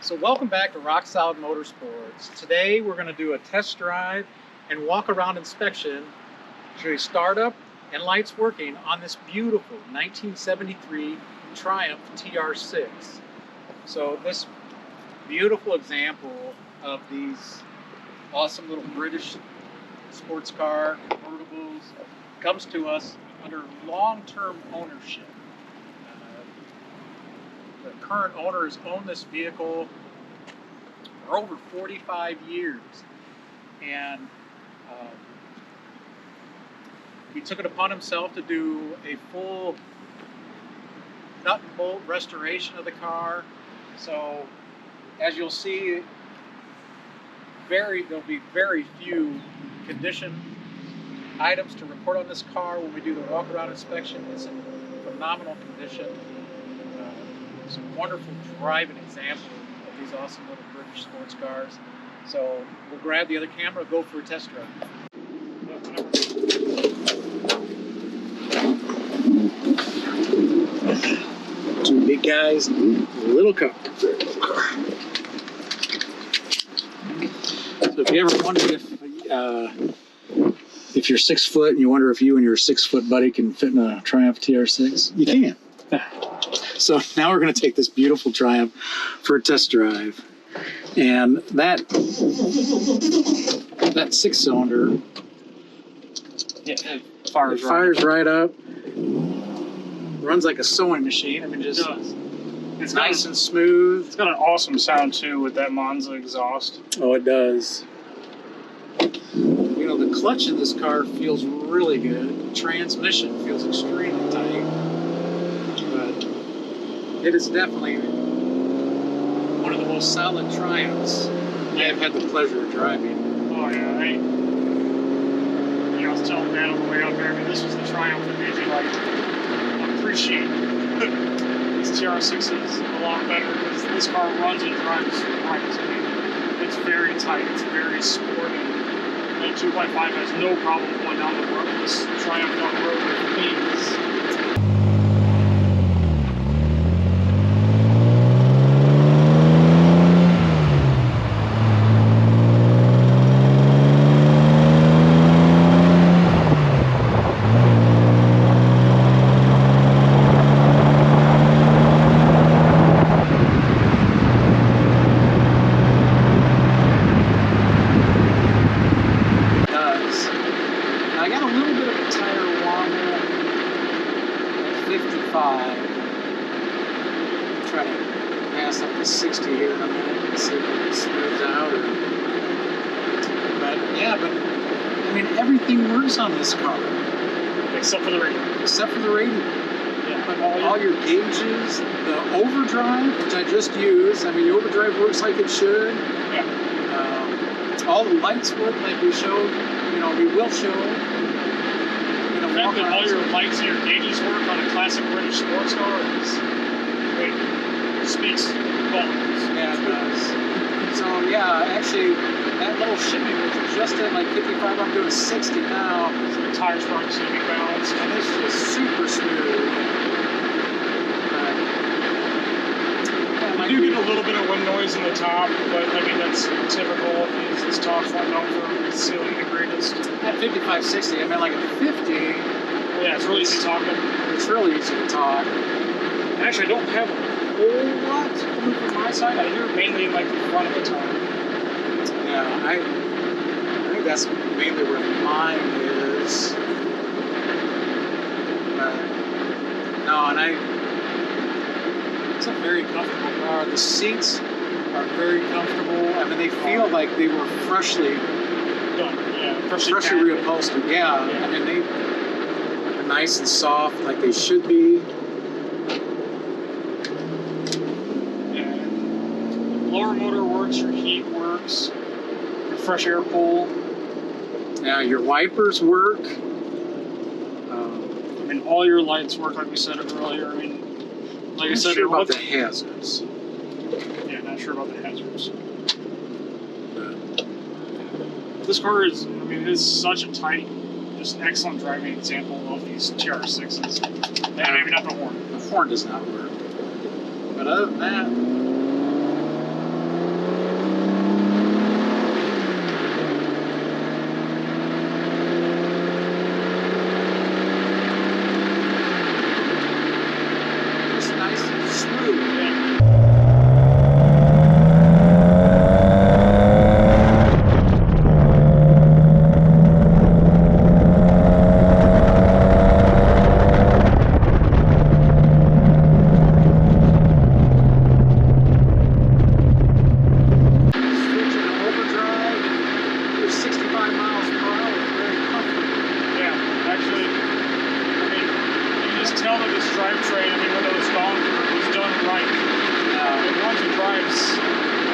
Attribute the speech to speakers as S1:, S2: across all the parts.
S1: So welcome back to Rock Solid Motorsports. Today we're going to do a test drive and walk around inspection, show you startup and lights working on this beautiful 1973 Triumph TR6. So this beautiful example of these awesome little British sports car convertibles comes to us under long-term ownership. The current owners own this vehicle for over 45 years, and he took it upon himself to do a full nut and bolt restoration of the car. So as you'll see, there'll be very few condition items to report on this car when we do the walk around inspection. It's in phenomenal condition. It's a wonderful driving example of these awesome little British sports cars. So we'll grab the other camera, go for a test drive. Two big guys, little car. So if you ever wondered if you're 6 foot and you wonder if you and your 6 foot buddy can fit in a Triumph TR6, you can. So now we're going to take this beautiful Triumph for a test drive, and that 6-cylinder, it fires right up, runs like a sewing machine. I mean, just it's nice and smooth.
S2: It's got an awesome sound too with that Monza exhaust.
S1: Oh, it does. You know, the clutch in this car feels really good. The transmission feels extremely tight. It is definitely one of the most solid Triumphs I've had the pleasure of driving.
S2: Oh yeah, I was telling Dan on the way out there, I mean, this was the Triumph that made you like appreciate these TR6s a lot better, because this car runs and drives right. I mean, it's very tight, it's very sporty. The 2.5 has no problem going down the road. This Triumph down the road with ease.
S1: Try to pass up to 60 here in a minute and see if it smooths out. But I mean, everything works on this car.
S2: Except for the radio.
S1: Except for the radio.
S2: Yeah.
S1: But all your gauges, the overdrive, which I just used, I mean, the overdrive works like it should.
S2: Yeah.
S1: All the lights work like we showed, we will show.
S2: The fact that all your lights and your gauges work on a classic British sports car speaks volumes.
S1: Yeah, it does. So yeah, actually, that little shimmy was just at like 55. I'm doing 60 now.
S2: So the tires probably seem to be balanced.
S1: And it's just super smooth.
S2: You do get a little bit of wind noise in the top, but I mean, that's typical of these tops one known for concealing the greatest.
S1: At 55, 60, I mean, like at 50.
S2: Yeah, it's really easy talking.
S1: It's really easy to talk.
S2: Actually, I don't have a whole lot coming from my side. I hear mainly like the front of the tire.
S1: Yeah, I think that's mainly where mine is. It's a very comfortable car. The seats are very comfortable. I mean, they feel like they were freshly
S2: done. Yeah, freshly
S1: reupholstered. Yeah, I mean, they're nice and soft, like they should be.
S2: Blower motor works, your heat works, your fresh air pull.
S1: Yeah, your wipers work.
S2: I mean, all your lights work, like we said earlier. I mean, like I said,
S1: sure about the hazards.
S2: Yeah, not sure about the hazards. This car is, I mean, it is such a tight, just excellent driving example of these TR6s. And maybe not the horn.
S1: The horn does not work. But other than that,
S2: drivetrain, I mean, when it was gone through, it was done right. It runs and drives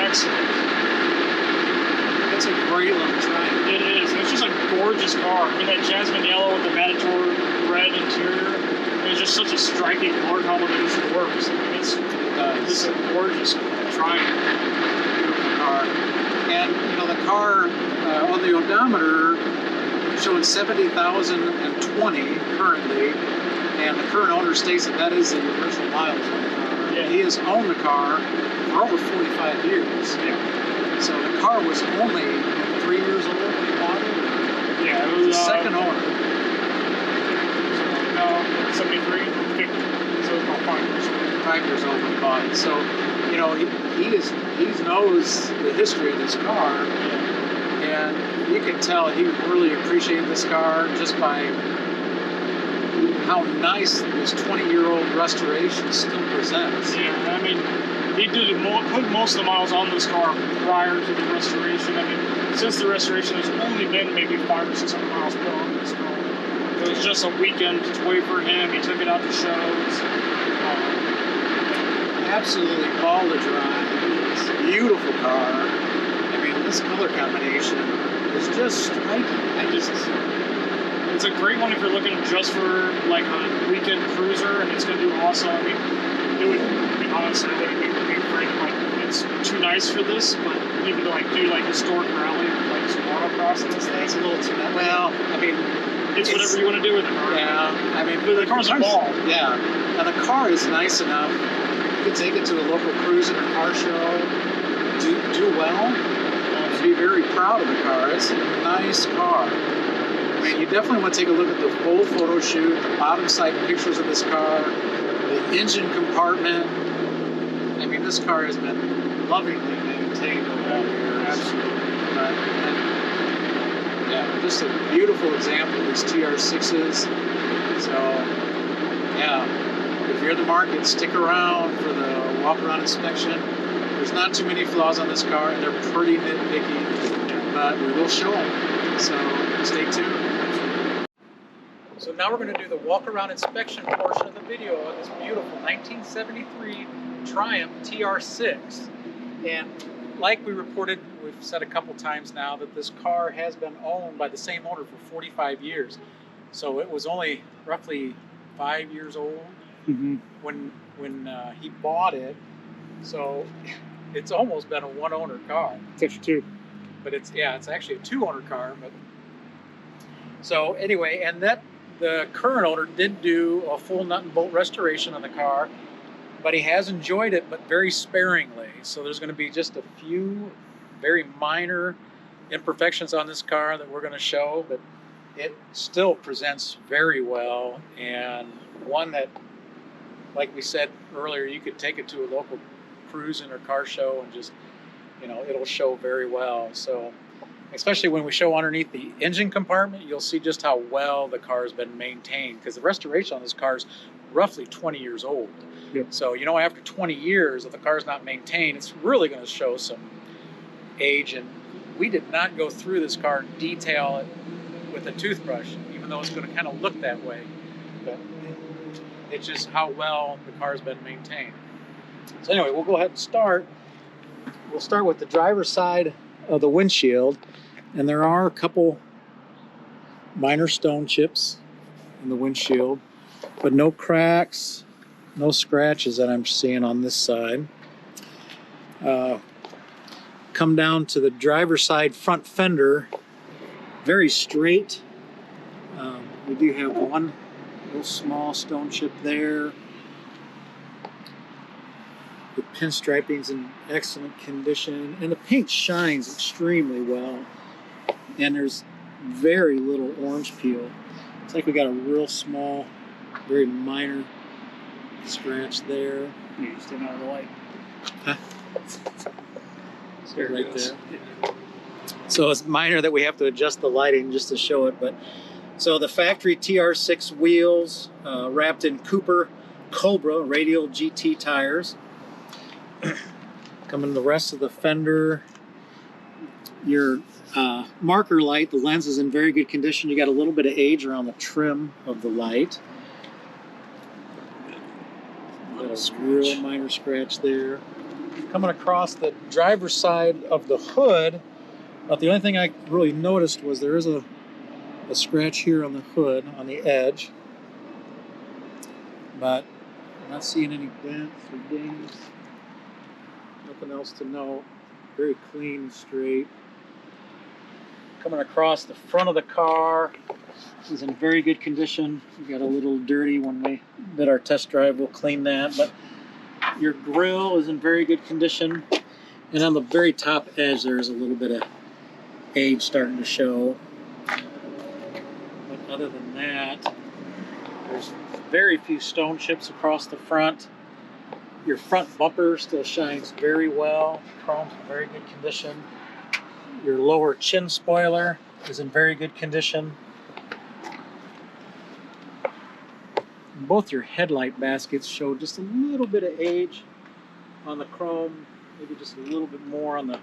S2: excellent.
S1: It's a great little Triumph.
S2: It is. It's just a gorgeous car. I mean, that Jasmine Yellow with the Matador Red interior, it's just such a striking color combination. Works. I mean, it's a gorgeous Triumph.
S1: Beautiful car. And, you know, the car on the odometer showing 70,020 currently, and the current owner states that is the original miles on the car.
S2: Yeah.
S1: He has owned the car for over 45 years.
S2: Yeah.
S1: So the car was only 3 years old when he bought it?
S2: Yeah, it was
S1: the second owner.
S2: No, 73, 50. So it's about 5 years old.
S1: 5 years old when he bought it. So, you know, he knows the history of this car, and you can tell he really appreciated this car just by how nice this 20-year-old restoration still presents.
S2: Yeah, I mean, he put most of the miles on this car prior to the restoration. I mean, since the restoration, there's only been maybe 500 or 600 miles put on this car. It was just a weekend toy for him. He took it out to shows.
S1: Absolutely ball to drive. It's a beautiful car. I mean, this color combination is just striking.
S2: It's a great one if you're looking just for like a weekend cruiser, and it's going to do awesome. I mean, it would be honestly, it would be great. Like, it's too nice for this, but even to like do like historic rally or like some autocross and this thing,
S1: It's a little too much. Well, I mean,
S2: it's whatever you want to do with it.
S1: Yeah, I mean,
S2: but the car's a ball.
S1: Yeah, and the car is nice enough. You can take it to a local cruise or car show, do well, and be very proud of the car. It's a nice car. I mean, you definitely want to take a look at the full photo shoot, the bottom side pictures of this car, the engine compartment. I mean, this car has been lovingly maintained over the years.
S2: Absolutely.
S1: Yeah, just a beautiful example of these TR6s. So, yeah, if you're in the market, stick around for the walk-around inspection. There's not too many flaws on this car, and they're pretty nitpicky, but we will show them. So, stay tuned. So now we're going to do the walk-around inspection portion of the video of this beautiful 1973 Triumph TR6. And like we reported, we've said a couple times now that this car has been owned by the same owner for 45 years. So it was only roughly 5 years old when he bought it. So it's almost been a one-owner car.
S2: It's actually two.
S1: But it's actually a two-owner car. But so anyway, and that the current owner did do a full nut and bolt restoration on the car, but he has enjoyed it, but very sparingly. So there's going to be just a few very minor imperfections on this car that we're going to show, but it still presents very well, and one that, like we said earlier, you could take it to a local cruising or car show and just, you know, it'll show very well. So especially when we show underneath the engine compartment, you'll see just how well the car has been maintained, because the restoration on this car is roughly 20 years old.
S2: Yep.
S1: So, you know, after 20 years, if the car's not maintained, it's really going to show some age. And we did not go through this car and detail it with a toothbrush, even though it's going to kind of look that way. But it's just how well the car's been maintained. So anyway, we'll go ahead and start. We'll start with the driver's side of the windshield, and there are a couple minor stone chips in the windshield, but no cracks, no scratches that I'm seeing on this side. Come down to the driver's side front fender, very straight. We do have one little small stone chip there. The pinstriping's in excellent condition, and the paint shines extremely well. And there's very little orange peel. It's like we got a real small, very minor scratch there.
S2: You just didn't have the light.
S1: Huh?
S2: There
S1: right
S2: it goes.
S1: there. So it's minor that we have to adjust the lighting just to show it. But so the factory TR6 wheels, wrapped in Cobra radial GT tires. Coming the rest of the fender, your marker light, the lens is in very good condition. You got a little bit of age around the trim of the light.
S2: little
S1: real minor scratch there. Coming across the driver's side of the hood, but the only thing I really noticed was there is a scratch here on the hood, on the edge. But I'm not seeing any dents or dings. Nothing else to note. Very clean and straight. Coming across the front of the car, this is in very good condition. We got a little dirty when we did our test drive. We'll clean that. But your grille is in very good condition. And on the very top edge, there's a little bit of age starting to show. But other than that, there's very few stone chips across the front. Your front bumper still shines very well. Chrome's in very good condition. Your lower chin spoiler is in very good condition. Both your headlight baskets show just a little bit of age on the chrome, maybe just a little bit more on the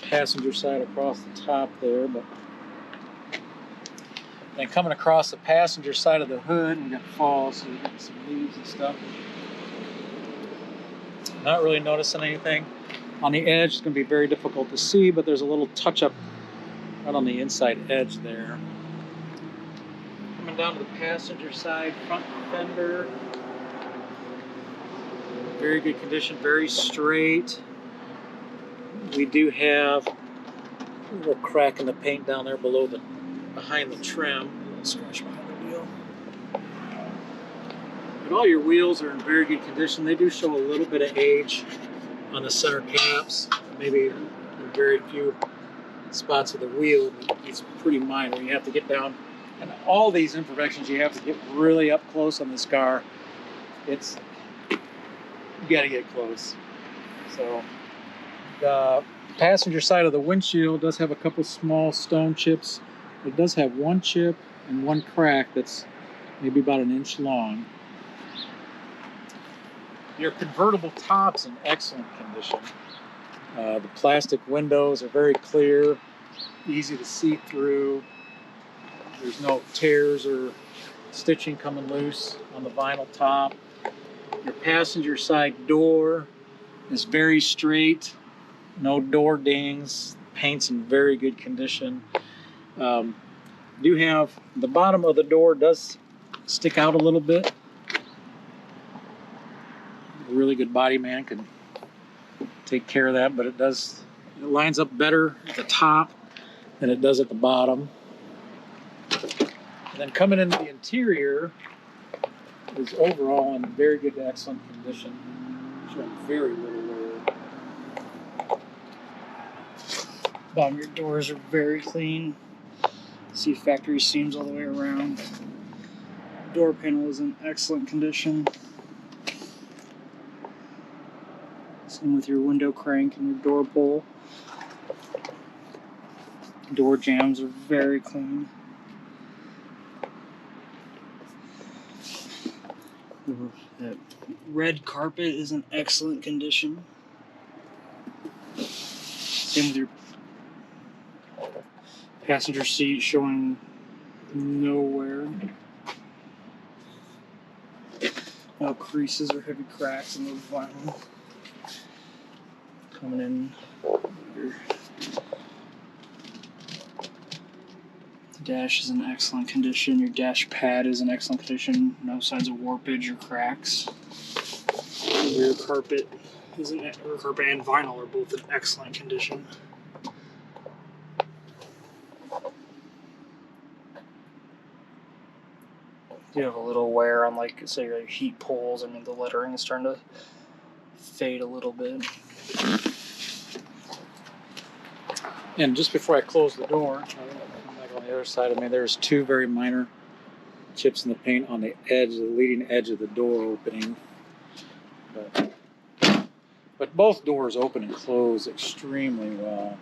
S1: passenger side across the top there. But then coming across the passenger side of the hood, we got fall, so you got some leaves and stuff. Not really noticing anything. On the edge, it's going to be very difficult to see, but there's a little touch-up right on the inside edge there. Coming down to the passenger side, front fender. Very good condition, very straight. We do have a little crack in the paint down there behind the trim. Scratch behind the wheel. But all your wheels are in very good condition. They do show a little bit of age on the center caps, maybe in very few spots of the wheel, but it's pretty minor. You have to get down, and all these imperfections, you have to get really up close on this car. You gotta get close. So the passenger side of the windshield does have a couple small stone chips. It does have one chip and one crack that's maybe about 1 inch long. Your convertible top's in excellent condition. The plastic windows are very clear, easy to see through. There's no tears or stitching coming loose on the vinyl top. Your passenger side door is very straight, no door dings. Paint's in very good condition. Do have the bottom of the door does stick out a little bit. A really good body man can take care of that, but it lines up better at the top than it does at the bottom. And then coming into the interior is overall in very good to excellent condition. Showing very little wear.
S2: Bottom of your doors are very clean. See factory seams all the way around. Door panel is in excellent condition. Same with your window crank and your door pull. Door jambs are very clean. That red carpet is in excellent condition. Same with your passenger seat, showing no wear. No creases or heavy cracks in the vinyl. Coming in here. The dash is in excellent condition. Your dash pad is in excellent condition. No signs of warpage or cracks. The rear carpet and vinyl are both in excellent condition. You have a little wear on, like, say, your heat pulls. I mean, the lettering is starting to fade a little bit.
S1: And just before I close the door, come back on the other side of me, there's two very minor chips in the paint on the edge, the leading edge of the door opening. But both doors open and close extremely well.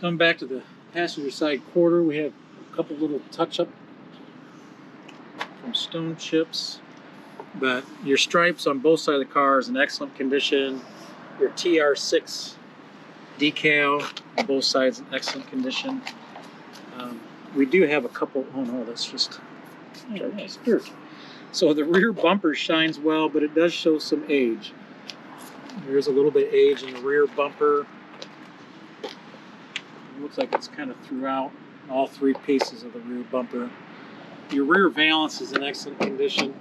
S1: Coming back to the passenger side quarter, we have a couple little touch-up from stone chips, but your stripes on both sides of the car is in excellent condition. Your TR6 decal on both sides in excellent condition. We do have a couple, oh no, that's just dirt. So the rear bumper shines well, but it does show some age. There's a little bit of age in the rear bumper. It looks like it's kind of throughout all three pieces of the rear bumper. Your rear valance is in excellent condition.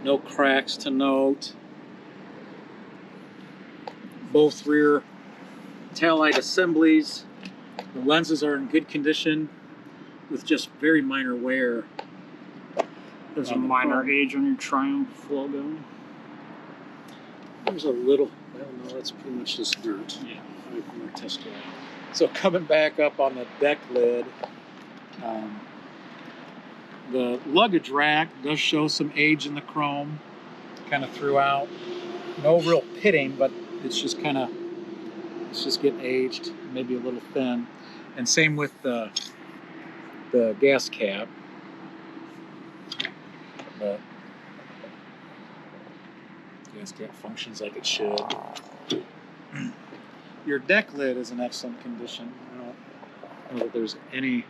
S1: No cracks to note. Both rear taillight assemblies. The lenses are in good condition with just very minor wear.
S2: There's a minor age on your Triumph logo.
S1: There's a little, I don't know, that's pretty much just dirt. Yeah. From our test drive. So coming back up on the deck lid, the luggage rack does show some age in the chrome, kind of throughout. No real pitting, but it's just kind of, it's just getting aged, maybe a little thin. And same with the gas cap. The gas cap functions like it should. Your deck lid is in excellent condition. I don't know that there's any,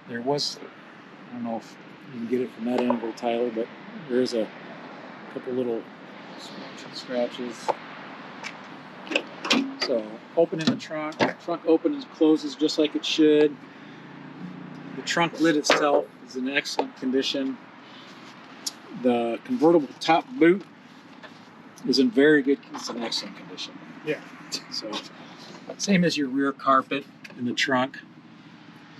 S1: there was, I don't know if you can get it from that angle, Tyler, but there's a couple little scratches. So opening the trunk opens and closes just like it should. The trunk lid itself is in excellent condition. The convertible top boot is in very good, it's in excellent condition.
S2: Yeah.
S1: So same as your rear carpet in the trunk.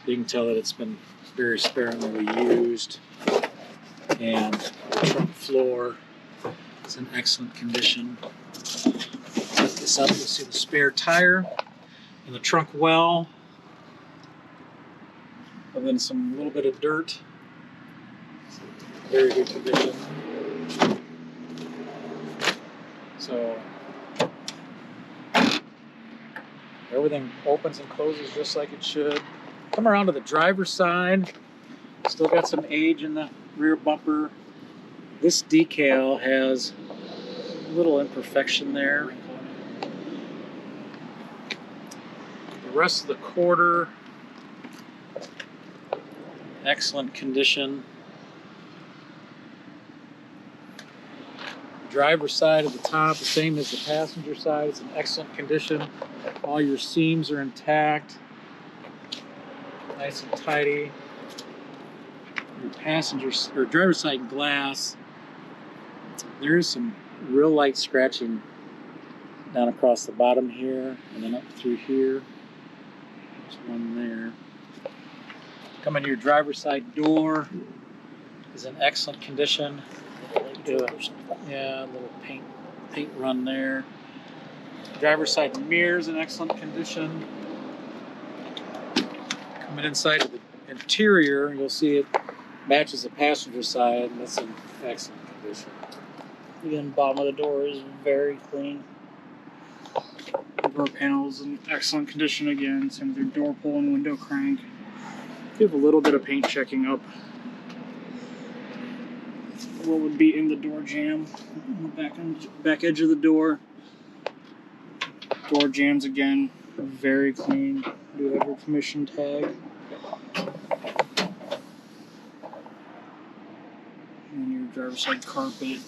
S1: You can tell that it's been very sparingly used. And the trunk floor is in excellent condition. Lift this up, you'll see the spare tire in the trunk well. And then some little bit of dirt. Very good condition. So everything opens and closes just like it should. Come around to the driver's side. Still got some age in the rear bumper. This decal has a little imperfection there. The rest of the quarter, excellent condition. Driver's side at the top, the same as the passenger side. It's in excellent condition. All your seams are intact. Nice and tidy. Your passenger or driver's side glass, there is some real light scratching down across the bottom here and then up through here. There's one there. Coming to your driver's side door is in excellent condition. Yeah, a little paint run there. Driver's side mirrors in excellent condition. Coming inside of the interior, you'll see it matches the passenger side, and that's in excellent condition.
S2: Again, bottom of the door is very clean. Door panels in excellent condition again. Same with your door pull and window crank. You have a little bit of paint checking up what would be in the door jamb on the back edge of the door. Door jambs again, very clean. Do have your commission tag. And your driver's side carpet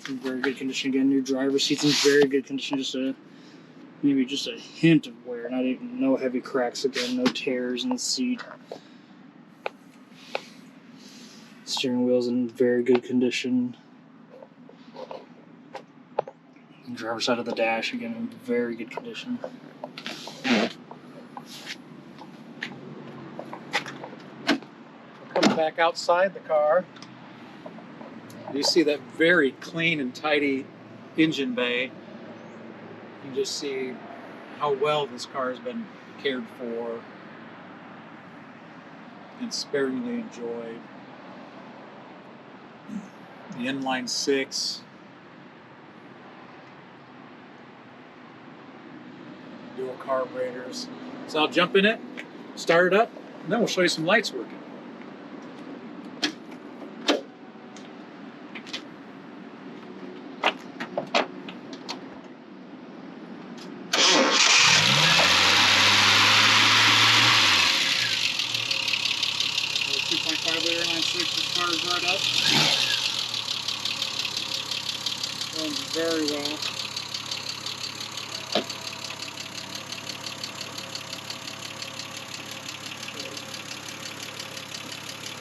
S2: in very good condition again. Your driver's seat's in very good condition. Maybe just a hint of wear. No heavy cracks again. No tears in the seat. Steering wheel's in very good condition. And driver's side of the dash again in very good condition.
S1: Coming back outside the car, you see that very clean and tidy engine bay. You can just see how well this car has been cared for and sparingly enjoyed. The inline 6. Dual carburetors. So I'll jump in it, start it up, and then we'll show you some lights working.
S2: elevator 9.6 just fires right up. Runs very well.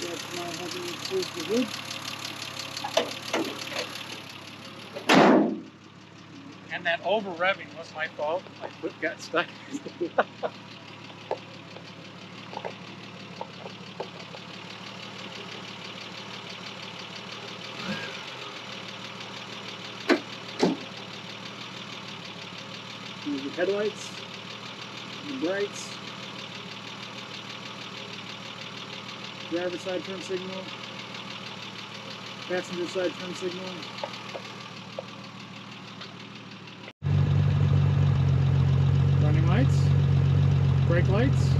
S2: That's my heavy close the hood.
S1: And that over revving was my fault. My foot got stuck.
S2: Use the headlights, the brights, driver side turn signal, passenger side turn signal. Running lights, brake lights,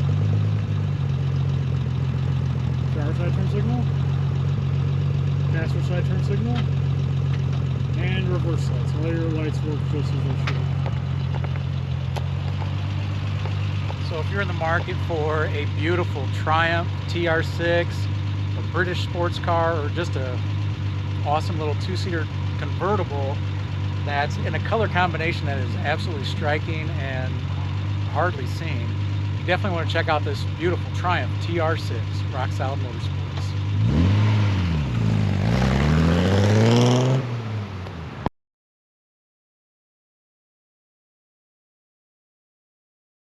S2: driver side turn signal, passenger side turn signal, and reverse lights. All your lights work just as they should.
S1: So if you're in the market for a beautiful Triumph TR6, a British sports car, or just a awesome little two-seater convertible that's in a color combination that is absolutely striking and hardly seen, you definitely want to check out this beautiful Triumph TR6 Rock Solid Motorsports.